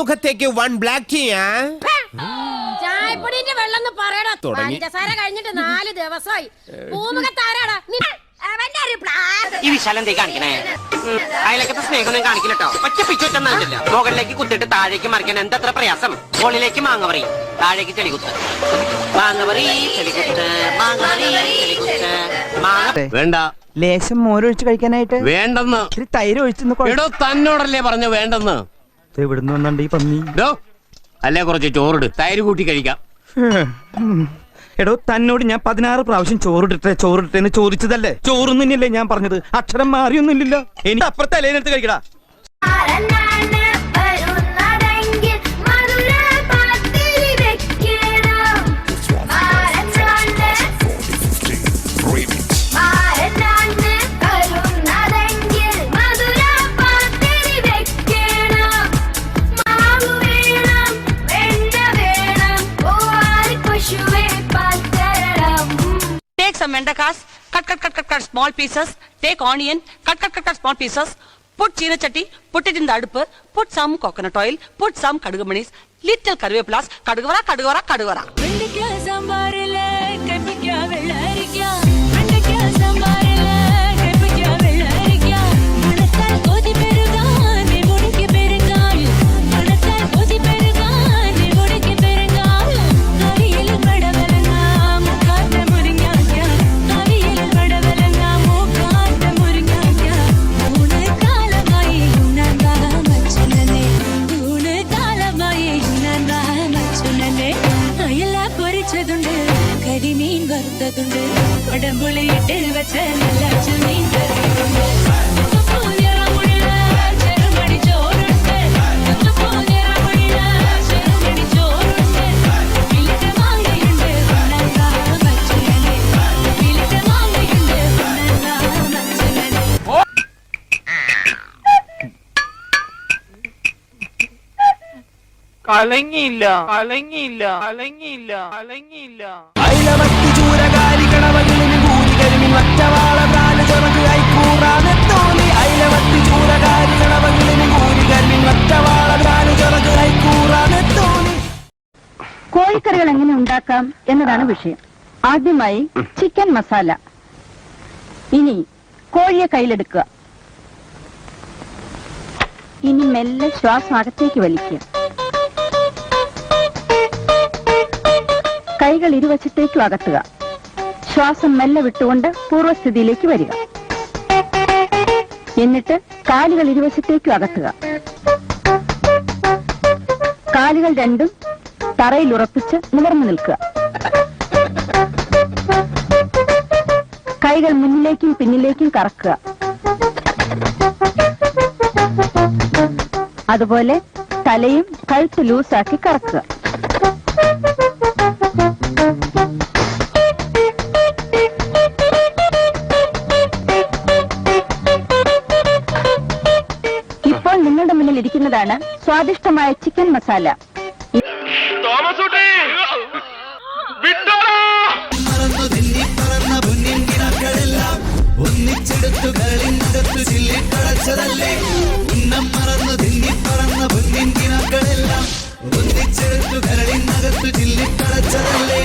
മുഖത്തേക്ക് 1 black tea. ചായപ്പൊടിന്റെ വെള്ളം പറയടാ. പഞ്ചസാര കഴിഞ്ഞിട്ട് 4 ദിവസമായി. പൂമുഖത്താരാടാ ഈ വിശാലം കാണിക്കണേ. അയലക്കത്തെ സ്നേഹമൊന്നും കാണിക്കില്ലട്ടോ. ഒറ്റ പിച്ചൊറ്റൊന്നില്ല. മുകളിലേക്ക് കുത്തിട്ട് താഴേക്ക് മറിക്കാൻ എന്തത്ര പ്രയാസം. മുകളിലേക്ക് മാങ്ങവറി, താഴേക്ക് ചെളികുത്ത്. മാങ്ങവറി ചെളികുത്ത്, മാങ്ങവറി ചെളികുത്ത്. വേണ്ട, ലേശം മോരൊഴിച്ച് കഴിക്കാനായിട്ട് വേണ്ടെന്ന്. ഇത്തിരി തൈര് ഒഴിച്ചെന്ന് എടോ, തന്നോടല്ലേ പറഞ്ഞു വേണ്ടെന്ന്. എവിടുന്ന് വന്നുണ്ട് ഈ പന്നി? അല്ലേ കുറച്ച് ചോറിട്, തൈര് കൂട്ടി കഴിക്കാം. എടോ, തന്നോട് ഞാൻ 16 പ്രാവശ്യം ചോറിട്ടെ എന്ന് ചോദിച്ചതല്ലേ? ചോറൊന്നും തന്നെയല്ലേ ഞാൻ പറഞ്ഞത്? അക്ഷരം മാറിയൊന്നുമില്ലല്ലോ. എനിക്ക് അപ്പുറത്തെ അലേനെടുത്ത് കഴിക്കടാ. Take some vendakas, cut small pieces. Take onion, cut small pieces. Put china chatti, put it in the adupu. Put some coconut oil, put some kadugumanis, little karvepulas, kadugavara. வெண்டைக்காய் சாம்பாரில கைப்பிக்காய் வெள்ளரிக்காய், வெண்டைக்காய் சாம்பாரில கைப்பிக்காய் வெள்ளரிக்காய். மணத்தால் கொதி பெருகாய், நீ முடிக்கு பெருங்காய். மணத்தால் கொதி பெருகாய், நீ முடிக்கு பெருங்காய். அவியல் வடவலங்கா, முக்காட்ட முருங்காய்க்கா. அவியல் வடவலங்கா, முக்காட்ட முருங்காய்க்கா. ஊனு காலமாயி உணர்ந்தா மச்சுனலே, ஊனு காலமாயி உணர்ந்தா மச்சுனலே. അയല പൊരിച്ചതുണ്ട്, കരിമീൻ വറുത്തതുണ്ട്, കൊടമ്പുളി ഇട്ട് വെച്ച നല്ല ചെമ്മീൻ കറിയുണ്ട്. നിറമുള്ള ചെറുമണി ചോറുണ്ട്, നിറമുള്ള ചെറുമണി ചോറുണ്ട്. വിലക്ക് മാങ്ങയുണ്ട്, ഉണ്ണാ മച്ചുനലെ. വിലക്ക് മാങ്ങയുണ്ട്, ഉണ്ണാ മച്ചുനലെ. കലങ്ങിയില്ല. അയിലവത്തി ചൂരകാരി കണവകളിന് ഭൂരികരിമിൻ വറ്റവാള പ്രാന് ചെറുക്ക് കൈക്കൂറാനെത്തോലി. അയിലവത്തി ചൂരകാരി കണവകളിന് ഭൂരികരിമിൻ വറ്റവാള പ്രാന് ചെറുക്ക് കൈക്കൂറാനെത്തോലി. കോഴിക്കറികൾ എങ്ങനെ ഉണ്ടാക്കാം എന്നതാണ് വിഷയം. ആദ്യമായി ചിക്കൻ മസാല. ഇനി കോഴിയെ കയ്യിലെടുക്കുക. ഇനി മെല്ലെ ശ്വാസം അകത്തേക്ക് വലിക്കുക. കൈകൾ ഇരുവശത്തേക്കും അകത്തുക. ശ്വാസം മെല്ലെ വിട്ടുകൊണ്ട് പൂർവ്വസ്ഥിതിയിലേക്ക് വരിക. എന്നിട്ട് കാലുകൾ ഇരുവശത്തേക്കും അകത്തുക. കാലുകൾ രണ്ടും തറയിൽ ഉറപ്പിച്ച് നിവർന്നു നിൽക്കുക. കൈകൾ മുന്നിലേക്കും പിന്നിലേക്കും കറക്കുക. അതുപോലെ തലയും കഴുത്ത് ലൂസാക്കി കറക്കുക. ഇപ്പോൾ നിങ്ങളുടെ മുന്നിൽ ഇരിക്കുന്നതാണ് സ്വാദിഷ്ടമായ ചിക്കൻ മസാല. ഒന്നിച്ചെടുത്തു കളിനകത്ത് ചില്ലിക്കളച്ചതല്ലേ. ഉന്നം മറന്നു തിന്നിപ്പറന്ന പൊന്നിൻ കിനാക്കളെല്ലാം ഒന്നിച്ചെടുത്തു കളിനകത്ത് ചില്ലിക്കളച്ചതല്ലേ.